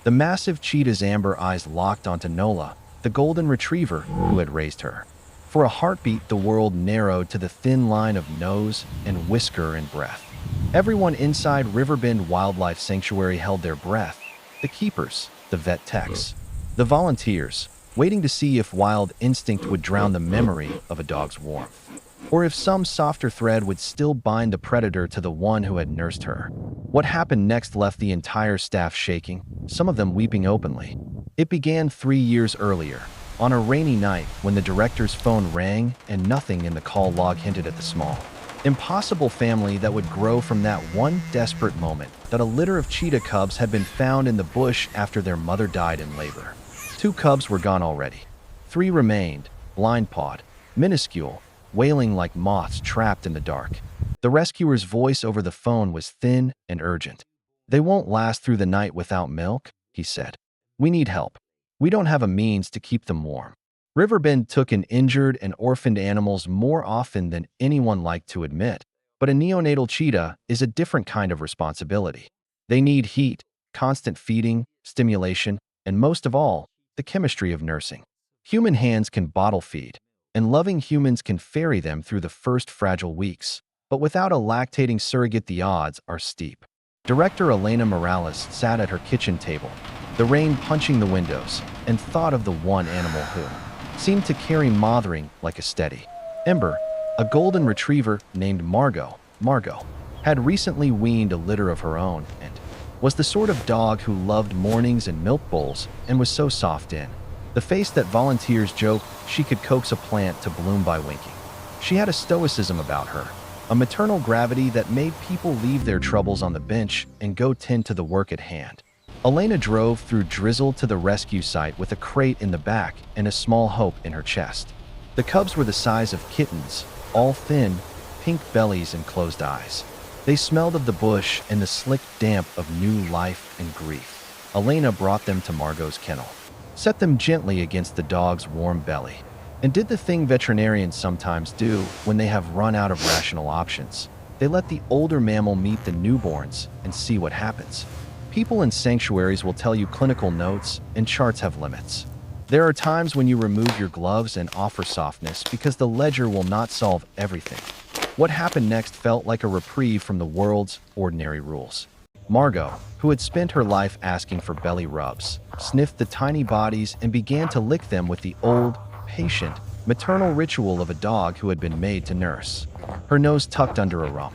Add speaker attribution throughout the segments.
Speaker 1: The massive cheetah's amber eyes locked onto Nola, the golden retriever who had raised her. For a heartbeat, the world narrowed to the thin line of nose and whisker and breath. Everyone inside Riverbend Wildlife Sanctuary held their breath. The keepers, the vet techs, the volunteers, waiting to see if wild instinct would drown the memory of a dog's warmth, or if some softer thread would still bind the predator to the one who had nursed her. What happened next left the entire staff shaking, some of them weeping openly. It began 3 years earlier, on a rainy night when the director's phone rang and nothing in the call log hinted at the small, impossible family that would grow from that one desperate moment that a litter of cheetah cubs had been found in the bush after their mother died in labor. 2 cubs were gone already. 3 remained, blind-pawed, minuscule, wailing like moths trapped in the dark. The rescuer's voice over the phone was thin and urgent. "They won't last through the night without milk," he said. "We need help. We don't have a means to keep them warm." Riverbend took in injured and orphaned animals more often than anyone liked to admit, but a neonatal cheetah is a different kind of responsibility. They need heat, constant feeding, stimulation, and most of all, the chemistry of nursing. Human hands can bottle feed, and loving humans can ferry them through the first fragile weeks, but without a lactating surrogate the odds are steep. Director Elena Morales sat at her kitchen table, the rain punching the windows, and thought of the one animal who seemed to carry mothering like a steady ember. A golden retriever named Margot had recently weaned a litter of her own and was the sort of dog who loved mornings and milk bowls and was so soft in the face that volunteers joked she could coax a plant to bloom by winking. She had a stoicism about her, a maternal gravity that made people leave their troubles on the bench and go tend to the work at hand. Elena drove through drizzle to the rescue site with a crate in the back and a small hope in her chest. The cubs were the size of kittens, all thin, pink bellies and closed eyes. They smelled of the bush and the slick damp of new life and grief. Elena brought them to Margot's kennel, set them gently against the dog's warm belly, and did the thing veterinarians sometimes do when they have run out of rational options. They let the older mammal meet the newborns and see what happens. People in sanctuaries will tell you clinical notes and charts have limits. There are times when you remove your gloves and offer softness because the ledger will not solve everything. What happened next felt like a reprieve from the world's ordinary rules. Margot, who had spent her life asking for belly rubs, sniffed the tiny bodies and began to lick them with the old, patient, maternal ritual of a dog who had been made to nurse. Her nose tucked under a rump.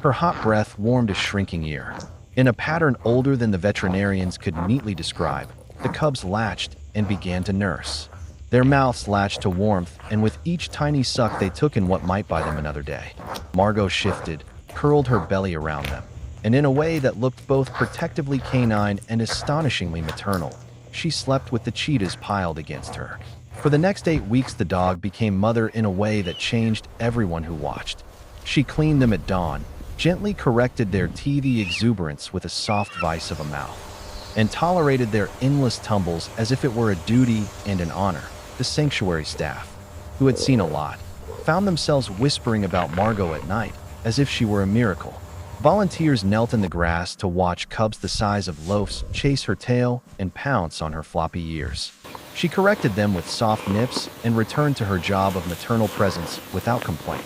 Speaker 1: Her hot breath warmed a shrinking ear. In a pattern older than the veterinarians could neatly describe, the cubs latched and began to nurse. Their mouths latched to warmth, and with each tiny suck they took in what might buy them another day. Margot shifted, curled her belly around them, and in a way that looked both protectively canine and astonishingly maternal, she slept with the cheetahs piled against her. For the next 8 weeks, the dog became mother in a way that changed everyone who watched. She cleaned them at dawn, gently corrected their teethy exuberance with a soft vice of a mouth, and tolerated their endless tumbles as if it were a duty and an honor. The sanctuary staff, who had seen a lot, found themselves whispering about Margot at night, as if she were a miracle. Volunteers knelt in the grass to watch cubs the size of loaves chase her tail and pounce on her floppy ears. She corrected them with soft nips and returned to her job of maternal presence without complaint.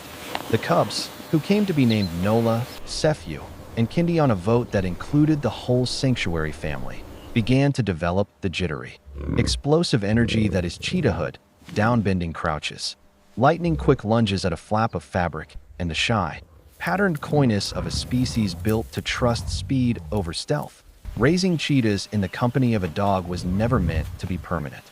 Speaker 1: The cubs, who came to be named Nola, Sephew, and Kindy on a vote that included the whole sanctuary family, began to develop the jittery, explosive energy that is cheetahhood, downbending crouches, lightning-quick lunges at a flap of fabric, and the shy, patterned coyness of a species built to trust speed over stealth. Raising cheetahs in the company of a dog was never meant to be permanent.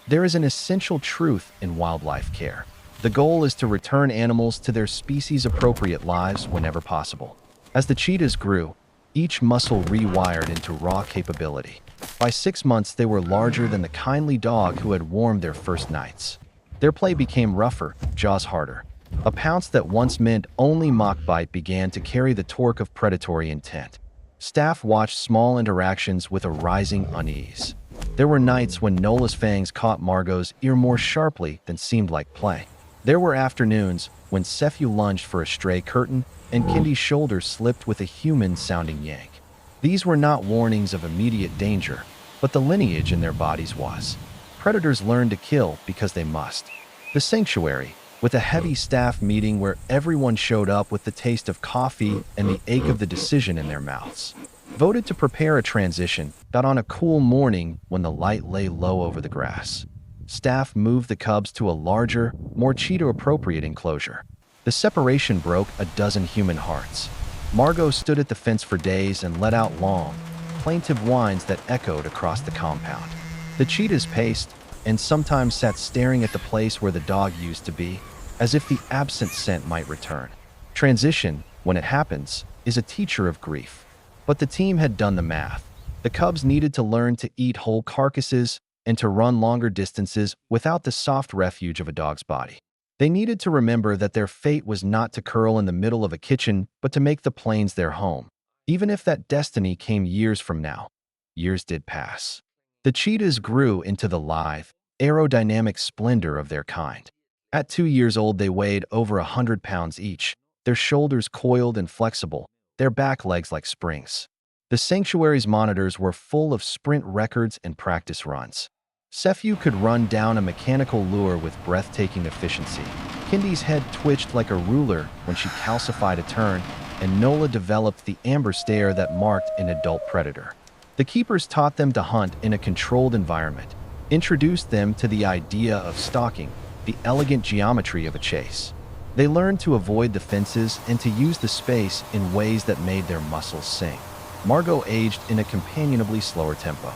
Speaker 1: There is an essential truth in wildlife care. The goal is to return animals to their species-appropriate lives whenever possible. As the cheetahs grew, each muscle rewired into raw capability. By 6 months, they were larger than the kindly dog who had warmed their first nights. Their play became rougher, jaws harder. A pounce that once meant only mock bite began to carry the torque of predatory intent. Staff watched small interactions with a rising unease. There were nights when Nola's fangs caught Margot's ear more sharply than seemed like play. There were afternoons when Sephew lunged for a stray curtain and Kindy's shoulder slipped with a human-sounding yank. These were not warnings of immediate danger. but the lineage in their bodies was. Predators learn to kill because they must. The sanctuary, with a heavy staff meeting where everyone showed up with the taste of coffee and the ache of the decision in their mouths, voted to prepare a transition that on a cool morning when the light lay low over the grass. Staff moved the cubs to a larger, more cheetah-appropriate enclosure. The separation broke a dozen human hearts. Margot stood at the fence for days and let out long, plaintive whines that echoed across the compound. The cheetahs paced and sometimes sat staring at the place where the dog used to be, as if the absent scent might return. Transition, when it happens, is a teacher of grief. But the team had done the math. The cubs needed to learn to eat whole carcasses and to run longer distances without the soft refuge of a dog's body. They needed to remember that their fate was not to curl in the middle of a kitchen, but to make the plains their home. Even if that destiny came years from now, years did pass. The cheetahs grew into the lithe, aerodynamic splendor of their kind. At 2 years old, they weighed over 100 pounds each, their shoulders coiled and flexible, their back legs like springs. The sanctuary's monitors were full of sprint records and practice runs. Sephew could run down a mechanical lure with breathtaking efficiency. Kindy's head twitched like a ruler when she calcified a turn, and Nola developed the amber stare that marked an adult predator. The keepers taught them to hunt in a controlled environment, introduced them to the idea of stalking, the elegant geometry of a chase. They learned to avoid the fences and to use the space in ways that made their muscles sing. Margot aged in a companionably slower tempo.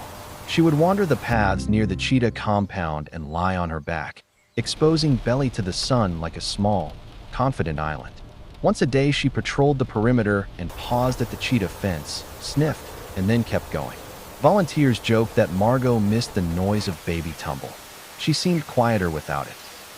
Speaker 1: She would wander the paths near the cheetah compound and lie on her back, exposing belly to the sun like a small, confident island. Once a day, she patrolled the perimeter and paused at the cheetah fence, sniffed, and then kept going. Volunteers joked that Margot missed the noise of baby tumble. She seemed quieter without it.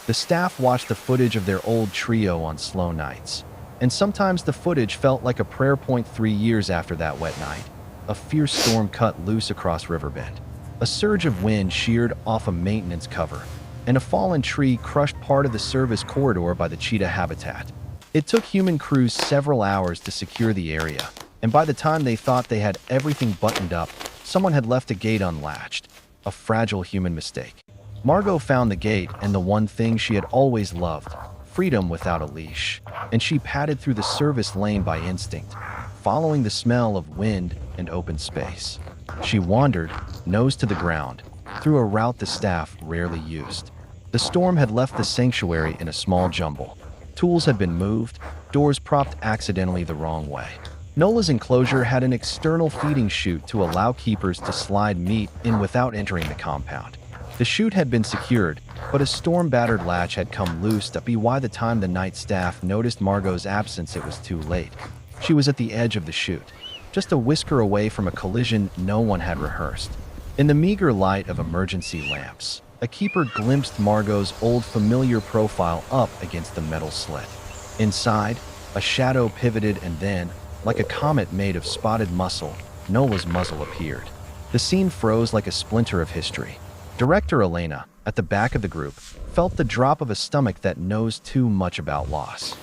Speaker 1: The staff watched the footage of their old trio on slow nights, and sometimes the footage felt like a prayer point 3 years after that wet night. A fierce storm cut loose across Riverbend. A surge of wind sheared off a maintenance cover, and a fallen tree crushed part of the service corridor by the cheetah habitat. It took human crews several hours to secure the area, and by the time they thought they had everything buttoned up, someone had left a gate unlatched. A fragile human mistake. Margot found the gate and the one thing she had always loved, freedom without a leash, and she padded through the service lane by instinct, following the smell of wind and open space. She wandered, nose to the ground, through a route the staff rarely used. The storm had left the sanctuary in a small jumble. Tools had been moved, doors propped accidentally the wrong way. Nola's enclosure had an external feeding chute to allow keepers to slide meat in without entering the compound. The chute had been secured, but a storm-battered latch had come loose. By the time the night staff noticed Margot's absence, it was too late. She was at the edge of the chute, just a whisker away from a collision no one had rehearsed. In the meager light of emergency lamps, a keeper glimpsed Margot's old familiar profile up against the metal slit. Inside, a shadow pivoted and then, like a comet made of spotted muscle, Nola's muzzle appeared. The scene froze like a splinter of history. Director Elena, at the back of the group, felt the drop of a stomach that knows too much about loss.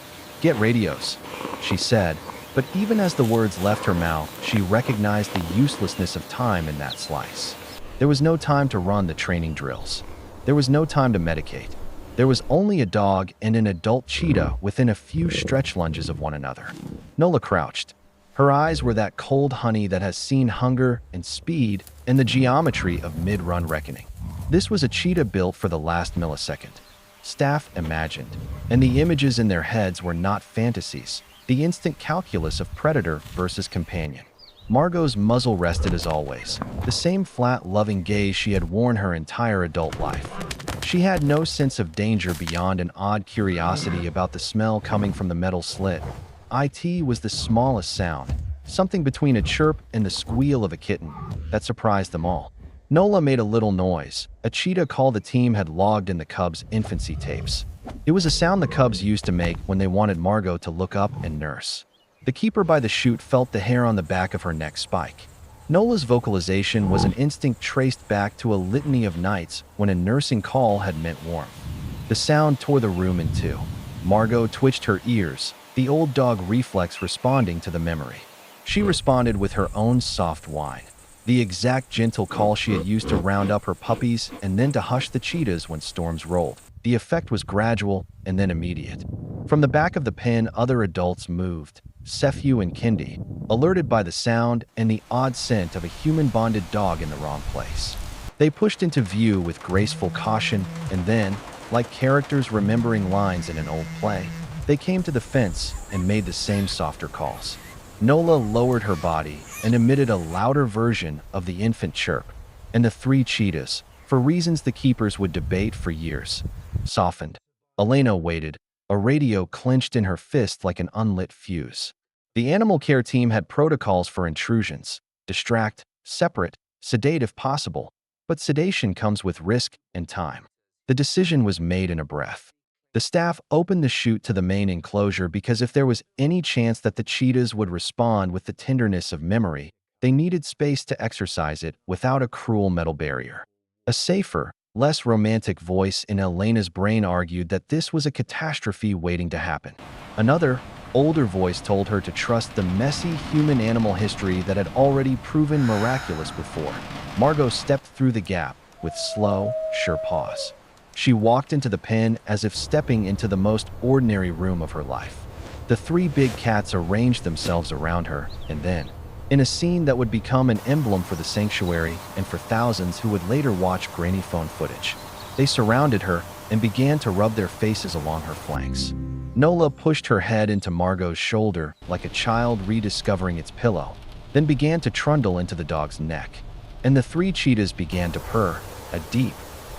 Speaker 1: "Get radios," she said, but even as the words left her mouth, she recognized the uselessness of time in that slice. There was no time to run the training drills. There was no time to medicate. There was only a dog and an adult cheetah within a few stretch lunges of one another. Nola crouched. Her eyes were that cold honey that has seen hunger and speed and the geometry of mid-run reckoning. This was a cheetah built for the last millisecond. Staff imagined, and the images in their heads were not fantasies, the instant calculus of predator versus companion. Margot's muzzle rested as always, the same flat, loving gaze she had worn her entire adult life. She had no sense of danger beyond an odd curiosity about the smell coming from the metal slit. It was the smallest sound, something between a chirp and the squeal of a kitten, that surprised them all. Nola made a little noise, a cheetah call the team had logged in the cubs' infancy tapes. It was a sound the cubs used to make when they wanted Margot to look up and nurse. The keeper by the chute felt the hair on the back of her neck spike. Nola's vocalization was an instinct traced back to a litany of nights when a nursing call had meant warmth. The sound tore the room in two. Margot twitched her ears, the old dog reflex responding to the memory. She responded with her own soft whine. the exact gentle call she had used to round up her puppies and then to hush the cheetahs when storms rolled. The effect was gradual and then immediate. From the back of the pen, other adults moved, Sephew and Kindy, alerted by the sound and the odd scent of a human-bonded dog in the wrong place. They pushed into view with graceful caution, and then, like characters remembering lines in an old play, they came to the fence and made the same softer calls. Nola lowered her body and emitted a louder version of the infant chirp, and the three cheetahs, for reasons the keepers would debate for years, softened. Elena waited, a radio clenched in her fist like an unlit fuse. The animal care team had protocols for intrusions: distract, separate, sedate if possible, but sedation comes with risk and time. The decision was made in a breath. The staff opened the chute to the main enclosure because if there was any chance that the cheetahs would respond with the tenderness of memory, they needed space to exercise it without a cruel metal barrier. A safer, less romantic voice in Elena's brain argued that this was a catastrophe waiting to happen. Another, older voice told her to trust the messy human-animal history that had already proven miraculous before. Margot stepped through the gap with slow, sure pause. She walked into the pen as if stepping into the most ordinary room of her life. The three big cats arranged themselves around her, and then, in a scene that would become an emblem for the sanctuary and for thousands who would later watch grainy phone footage, they surrounded her and began to rub their faces along her flanks. Nola pushed her head into Margot's shoulder like a child rediscovering its pillow, then began to trundle into the dog's neck. And the three cheetahs began to purr, a deep,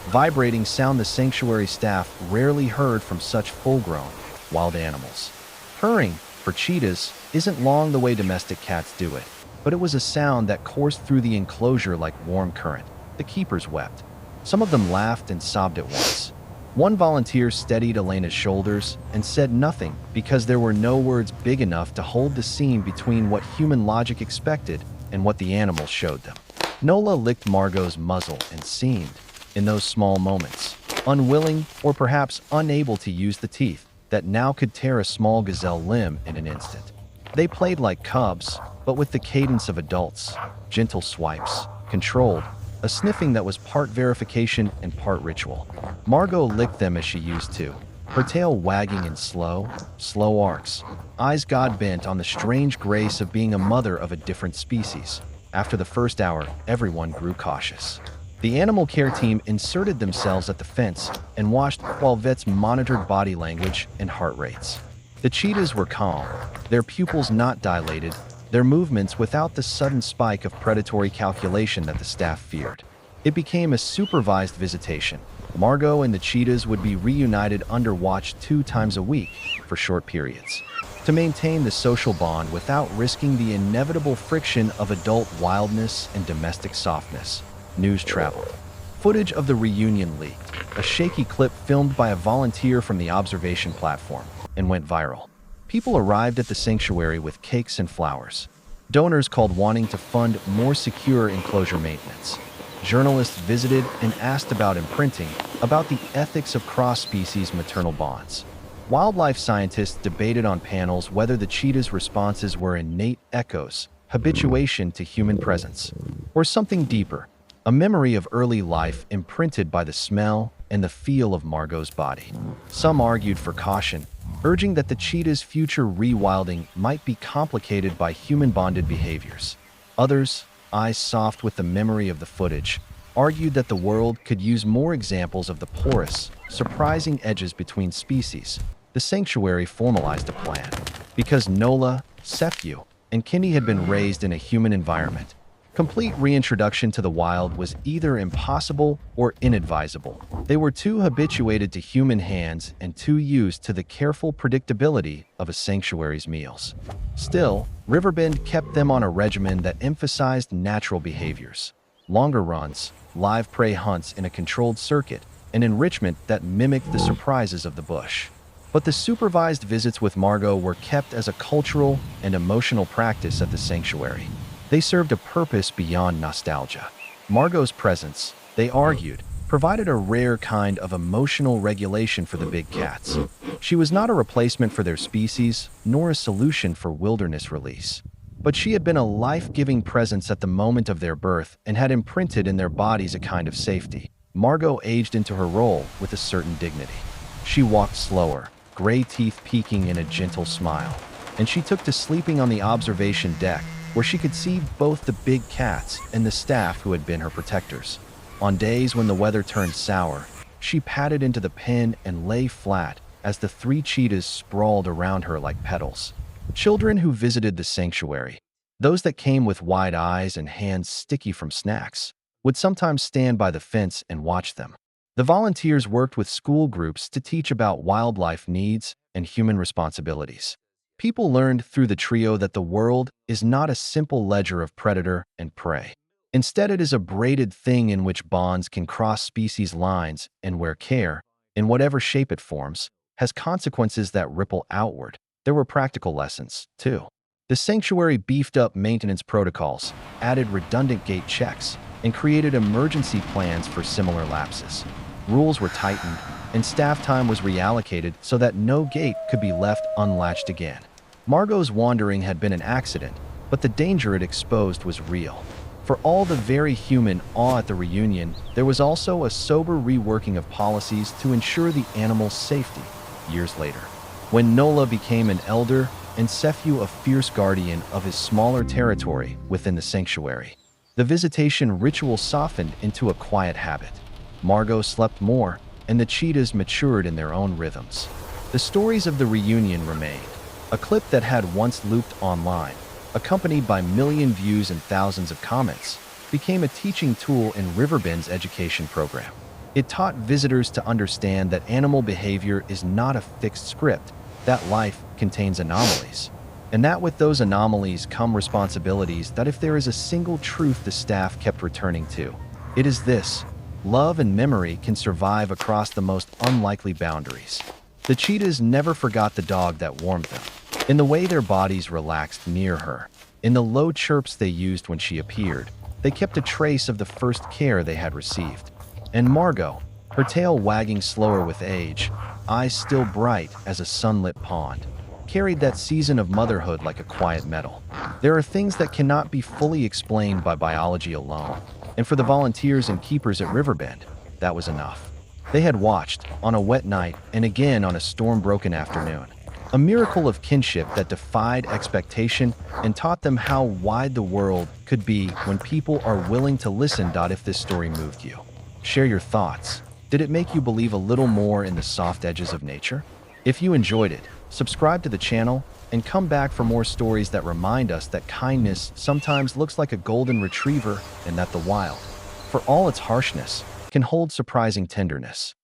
Speaker 1: vibrating sound the sanctuary staff rarely heard from such full-grown, wild animals. Purring, for cheetahs, isn't long the way domestic cats do it, but it was a sound that coursed through the enclosure like warm current. The keepers wept. Some of them laughed and sobbed at once. One volunteer steadied Elena's shoulders and said nothing because there were no words big enough to hold the seam between what human logic expected and what the animals showed them. Nola licked Margot's muzzle and seemed, in those small moments, unwilling or perhaps unable to use the teeth that now could tear a small gazelle limb in an instant. They played like cubs, but with the cadence of adults, gentle swipes, controlled, a sniffing that was part verification and part ritual. Margot licked them as she used to, her tail wagging in slow arcs, eyes God-bent on the strange grace of being a mother of a different species. After the first hour, everyone grew cautious. The animal care team inserted themselves at the fence and watched while vets monitored body language and heart rates. The cheetahs were calm, their pupils not dilated, their movements without the sudden spike of predatory calculation that the staff feared. It became a supervised visitation. Margot and the cheetahs would be reunited under watch 2 times a week for short periods, to maintain the social bond without risking the inevitable friction of adult wildness and domestic softness. News traveled. Footage of the reunion leaked, a shaky clip filmed by a volunteer from the observation platform, and went viral. People arrived at the sanctuary with cakes and flowers. Donors called wanting to fund more secure enclosure maintenance. Journalists visited and asked about imprinting, about the ethics of cross-species maternal bonds. Wildlife scientists debated on panels whether the cheetah's responses were innate echoes, habituation to human presence, or something deeper, a memory of early life imprinted by the smell and the feel of Margot's body. Some argued for caution, urging that the cheetah's future rewilding might be complicated by human-bonded behaviors. Others, eyes soft with the memory of the footage, argued that the world could use more examples of the porous, surprising edges between species. The sanctuary formalized a plan. Because Nola, Sephew, and Kindy had been raised in a human environment, complete reintroduction to the wild was either impossible or inadvisable. They were too habituated to human hands and too used to the careful predictability of a sanctuary's meals. Still, Riverbend kept them on a regimen that emphasized natural behaviors: longer runs, live prey hunts in a controlled circuit, and enrichment that mimicked the surprises of the bush. But the supervised visits with Margot were kept as a cultural and emotional practice at the sanctuary. They served a purpose beyond nostalgia. Margot's presence, they argued, provided a rare kind of emotional regulation for the big cats. She was not a replacement for their species, nor a solution for wilderness release. But she had been a life-giving presence at the moment of their birth and had imprinted in their bodies a kind of safety. Margot aged into her role with a certain dignity. She walked slower, gray teeth peeking in a gentle smile, and she took to sleeping on the observation deck, where she could see both the big cats and the staff who had been her protectors. On days when the weather turned sour, she padded into the pen and lay flat as the three cheetahs sprawled around her like petals. Children who visited the sanctuary, those that came with wide eyes and hands sticky from snacks, would sometimes stand by the fence and watch them. The volunteers worked with school groups to teach about wildlife needs and human responsibilities. People learned through the trio that the world is not a simple ledger of predator and prey. Instead, it is a braided thing in which bonds can cross species lines and where care, in whatever shape it forms, has consequences that ripple outward. There were practical lessons, too. The sanctuary beefed up maintenance protocols, added redundant gate checks, and created emergency plans for similar lapses. Rules were tightened, and staff time was reallocated so that no gate could be left unlatched again. Margot's wandering had been an accident, but the danger it exposed was real. For all the very human awe at the reunion, there was also a sober reworking of policies to ensure the animal's safety. Years later, when Nola became an elder and Sephew a fierce guardian of his smaller territory within the sanctuary, the visitation ritual softened into a quiet habit. Margot slept more, and the cheetahs matured in their own rhythms. The stories of the reunion remained. A clip that had once looped online, accompanied by million views and thousands of comments, became a teaching tool in Riverbend's education program. It taught visitors to understand that animal behavior is not a fixed script, that life contains anomalies, and that with those anomalies come responsibilities. That if there is a single truth the staff kept returning to, it is this: love and memory can survive across the most unlikely boundaries. The cheetahs never forgot the dog that warmed them, in the way their bodies relaxed near her, in the low chirps they used when she appeared. They kept a trace of the first care they had received. And Margot, her tail wagging slower with age, eyes still bright as a sunlit pond, carried that season of motherhood like a quiet medal. There are things that cannot be fully explained by biology alone, and for the volunteers and keepers at Riverbend, that was enough. They had watched, on a wet night and again on a storm-broken afternoon, a miracle of kinship that defied expectation and taught them how wide the world could be when people are willing to listen. If this story moved you, share your thoughts. Did it make you believe a little more in the soft edges of nature? If you enjoyed it, subscribe to the channel and come back for more stories that remind us that kindness sometimes looks like a golden retriever and that the wild, for all its harshness, can hold surprising tenderness.